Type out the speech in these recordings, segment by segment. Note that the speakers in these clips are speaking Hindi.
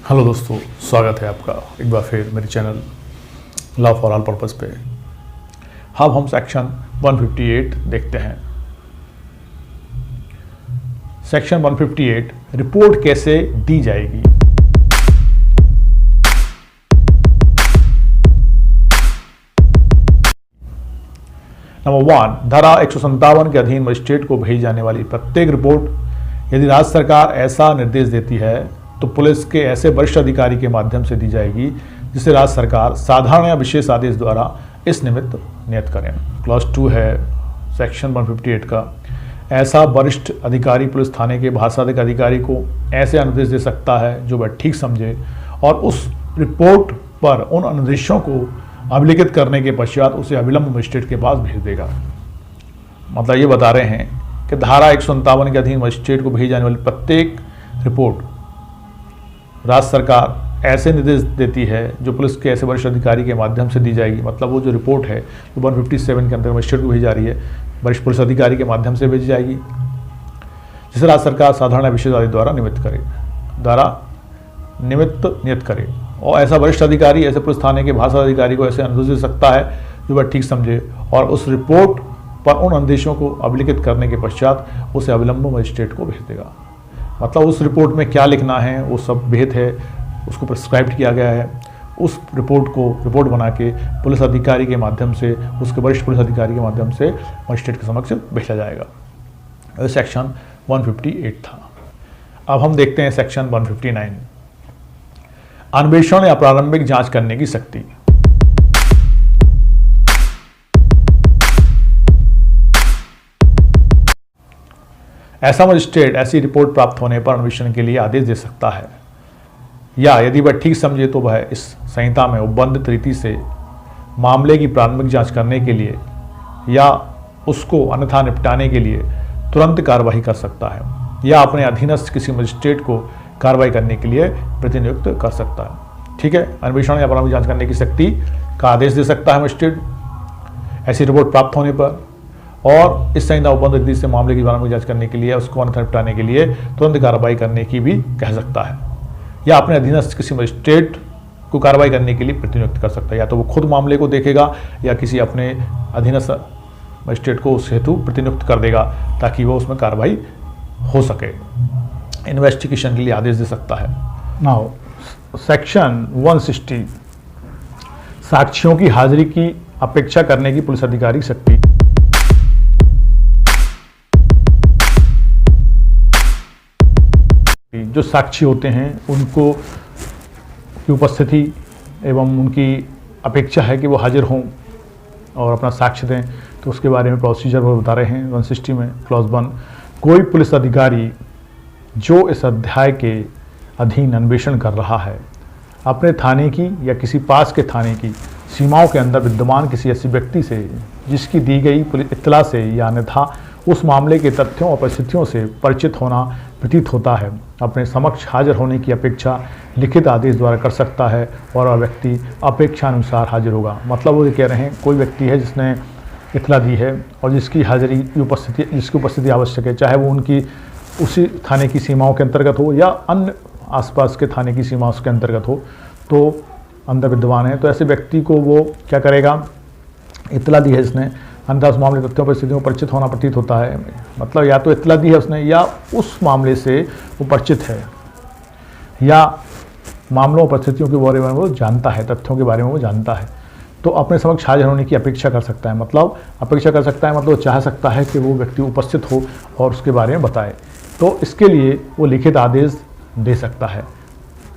हेलो दोस्तों, स्वागत है आपका एक बार फिर मेरे channel love for all purpose पे। अब हम सेक्शन 158 देखते हैं। सेक्शन 158 रिपोर्ट कैसे दी जाएगी। नंबर 1, धारा 157 के अधीन मजिस्ट्रेट को भेजी जाने वाली प्रत्येक रिपोर्ट यदि राज्य सरकार ऐसा निर्देश देती है तो पुलिस के ऐसे वरिष्ठ अधिकारी के माध्यम से दी जाएगी जिसे राज्य सरकार साधारण या विशेष आदेश द्वारा इस निमित्त नियत करें। क्लॉज 2 है सेक्शन 158 का। ऐसा वरिष्ठ अधिकारी पुलिस थाने के भाषाधिक अधिकारी को ऐसे अनुदेश दे सकता है जो वह ठीक समझे और उस रिपोर्ट पर उन अनुदेशों को अभिलिखित करने के पश्चात उसे अविलंब मजिस्ट्रेट के पास भेज देगा। मतलब ये बता रहे हैं कि धारा 157 के अधीन मजिस्ट्रेट को भेजी जाने वाली प्रत्येक रिपोर्ट राज्य सरकार ऐसे निर्देश देती है जो पुलिस के ऐसे वरिष्ठ अधिकारी के माध्यम से दी जाएगी। मतलब वो जो रिपोर्ट है जो 157 के अंतर्गत मजिस्ट्रेट को भेजी जा रही है वरिष्ठ पुलिस अधिकारी के माध्यम से भेजी जाएगी जिसे राज्य सरकार साधारण विशेष आदेश द्वारा नियत करे। और ऐसा वरिष्ठ अधिकारी ऐसे पुलिस थाने के भाषा अधिकारी को ऐसे अनुदेश दे सकता है जो वह ठीक समझे और उस रिपोर्ट पर उन आदेशों को अभिलिखित करने के पश्चात उसे अविलंब मजिस्ट्रेट को भेज देगा। मतलब उस रिपोर्ट में क्या लिखना है वो सब भेद है, उसको प्रिस्क्राइब किया गया है। उस रिपोर्ट बना के पुलिस अधिकारी के माध्यम से उसके वरिष्ठ पुलिस अधिकारी के माध्यम से मजिस्ट्रेट के समक्ष भेजा जाएगा। सेक्शन 158 था। अब हम देखते हैं सेक्शन 159, अन्वेषण या प्रारंभिक जांच करने की शक्ति। ऐसा मजिस्ट्रेट ऐसी रिपोर्ट प्राप्त होने पर अन्वेषण के लिए आदेश दे सकता है या यदि वह ठीक समझे तो वह इस संहिता में उपबंधित रीति से मामले की प्रारंभिक जांच करने के लिए या उसको अन्यथा निपटाने के लिए तुरंत कार्रवाई कर सकता है या अपने अधीनस्थ किसी मजिस्ट्रेट को कार्रवाई करने के लिए प्रतिनियुक्त कर सकता है। ठीक है, अन्वेषण या प्रारंभिक जांच करने की शक्ति का आदेश दे सकता है मजिस्ट्रेट ऐसी रिपोर्ट प्राप्त होने पर और इस संहिता उपबंध रीति से मामले की प्रारंभिक जांच करने के लिए उसको अन्यथा निपटाने के लिए तुरंत कार्रवाई करने की भी कह सकता है या अपने अधीनस्थ किसी मजिस्ट्रेट को कार्रवाई करने के लिए प्रतिनियुक्त कर सकता है। या तो वो खुद मामले को देखेगा या किसी अपने अधीनस्थ मजिस्ट्रेट को उस हेतु प्रतिनियुक्त कर देगा ताकि वो उसमें कार्रवाई हो सके। इन्वेस्टिगेशन के लिए आदेश दे सकता है। नाउ सेक्शन 160, साक्ष्यों की हाजिरी की अपेक्षा करने की पुलिस अधिकारी की शक्ति। जो साक्षी होते हैं उनको की उपस्थिति एवं उनकी अपेक्षा है कि वो हाजिर हों और अपना साक्ष्य दें, तो उसके बारे में प्रोसीजर वो बता रहे हैं 160 में। क्लॉज 1, कोई पुलिस अधिकारी जो इस अध्याय के अधीन अन्वेषण कर रहा है अपने थाने की या किसी पास के थाने की सीमाओं के अंदर विद्यमान किसी ऐसी व्यक्ति से जिसकी दी गई पुलिस इत्तला से या अन्यथा उस मामले के तथ्यों और परिस्थितियों से परिचित होना प्रतीत होता है अपने समक्ष हाजिर होने की अपेक्षा लिखित आदेश द्वारा कर सकता है और वह व्यक्ति अपेक्षानुसार हाजिर होगा। मतलब वो ये कह रहे हैं कोई व्यक्ति है जिसने इत्तला दी है और जिसकी उपस्थिति आवश्यक है, चाहे वो उनकी उसी थाने की सीमाओं के अंतर्गत हो या अन्य आसपास के थाने की सीमाओं के अंतर्गत हो, तो अंदर विद्यमान है, तो ऐसे व्यक्ति को वो क्या करेगा, इत्तला दी है जिसने अंदर उस मामले तथ्यों परिस्थितियों में परिचित होना प्रतीत होता है। मतलब या तो इत्तला दी है उसने या उस मामले से वो परिचित है या मामलों और परिस्थितियों के बारे में वो जानता है, तथ्यों के बारे में वो जानता है, तो अपने समक्ष हाजिर होने की अपेक्षा कर सकता है। मतलब अपेक्षा कर सकता है मतलब चाह सकता है कि वो व्यक्ति उपस्थित हो और उसके बारे में बताए, तो इसके लिए वो लिखित आदेश दे सकता है,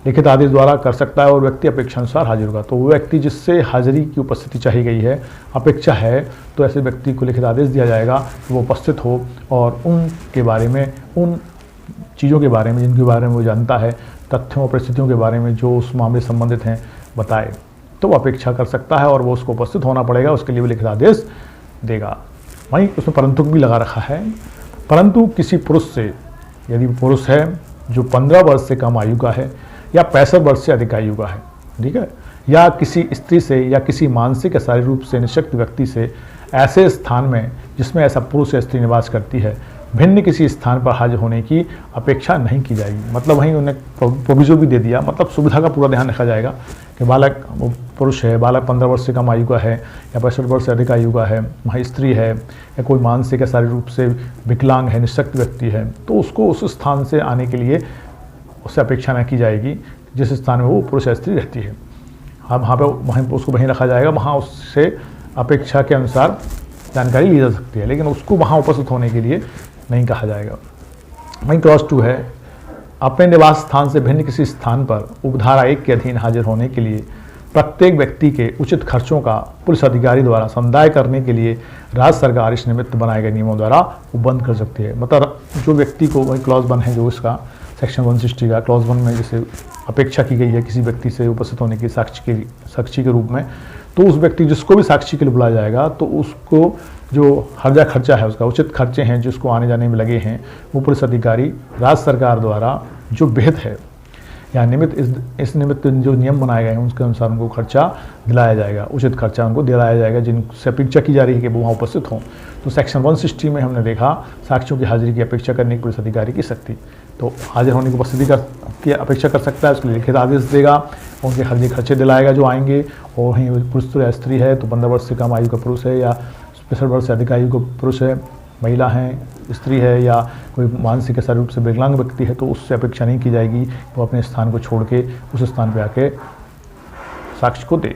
लिखित आदेश द्वारा कर सकता है और व्यक्ति अपेक्षानुसार हाजिर होगा। तो वो व्यक्ति जिससे हाजिरी की उपस्थिति चाही गई है, अपेक्षा है, तो ऐसे व्यक्ति को लिखित आदेश दिया जाएगा कि वो उपस्थित हो और उनके बारे में, उन चीज़ों के बारे में जिनके बारे में वो जानता है, तथ्यों और परिस्थितियों के बारे में जो उस मामले से संबंधित हैं बताए, तो वो अपेक्षा कर सकता है और वो उसको उपस्थित होना पड़ेगा, उसके लिए वो लिखित आदेश देगा। वहीं उसमें परंतु भी लगा रखा है, परंतु किसी पुरुष से, यदि पुरुष है जो 15 वर्ष से कम आयु का है या 65 वर्ष से अधिक आयु का है, ठीक है, या किसी स्त्री से या किसी मानसिक या शारीरिक रूप से निःशक्त व्यक्ति से ऐसे स्थान में जिसमें ऐसा पुरुष या स्त्री निवास करती है भिन्न किसी स्थान पर हाजिर होने की अपेक्षा नहीं की जाएगी। मतलब वहीं उन्हें प्रोविजो भी दे दिया, मतलब सुविधा का पूरा ध्यान रखा जाएगा कि बालक वो पुरुष है, बालक 15 वर्ष से कम आयु का है या 65 वर्ष से अधिक आयु का है, वहाँ स्त्री है या कोई मानसिक या शारीरिक रूप से विकलांग है, निःशक्त व्यक्ति है, तो उसको उस स्थान से आने के लिए उससे अपेक्षा न की जाएगी जिस स्थान में वो पुरुष या स्त्री रहती है। हाँ, वहीं उसको वहीं रखा जाएगा, वहाँ उससे अपेक्षा के अनुसार जानकारी ली जा सकती है, लेकिन उसको वहाँ उपस्थित होने के लिए नहीं कहा जाएगा। वहीं क्लॉज 2 है, अपने निवास स्थान से भिन्न किसी स्थान पर उपधारा 1 के अधीन हाजिर होने के लिए प्रत्येक व्यक्ति के उचित खर्चों का पुलिस अधिकारी द्वारा संदाय करने के लिए राज्य सरकार इस निमित्त बनाए गए नियमों द्वारा उपबंध कर सकती है। मतलब जो व्यक्ति को, वही क्लॉज 1 है जो इसका सेक्शन 160 का क्लॉज 1 में जैसे अपेक्षा की गई है किसी व्यक्ति से उपस्थित होने की साक्षी के रूप में, तो उस व्यक्ति जिसको भी साक्षी के लिए बुलाया जाएगा तो उसको जो हर्जा खर्चा है, उसका उचित खर्चे हैं जिसको आने जाने में लगे हैं, वो पुलिस अधिकारी राज्य सरकार द्वारा जो विहित है या इस निमित्त जो नियम बनाए गए हैं उसके अनुसार उनको खर्चा दिलाया जाएगा, उचित खर्चा उनको दिलाया जाएगा जिनसे अपेक्षा की जा रही है कि वो वहाँ उपस्थित हों। तो सेक्शन 160 में हमने देखा साक्षियों की हाजिरी की अपेक्षा करने की पुलिस अधिकारी की शक्ति, तो हाजिर होने की उपस्थिति की अपेक्षा कर सकता है, उसके लिए लिखित आदेश देगा, उनके हर्जी खर्चे दिलाएगा जो आएंगे। और वहीं पुरुष या स्त्री है तो 15 वर्ष से कम आयु का पुरुष है या 65 वर्ष से अधिक आयु का पुरुष है, महिला है, स्त्री है या कोई मानसिक या शारीरिक रूप से विकलांग व्यक्ति है, तो उससे अपेक्षा नहीं की जाएगी वो अपने स्थान को छोड़ के उस स्थान पर आके साक्ष्य को दे।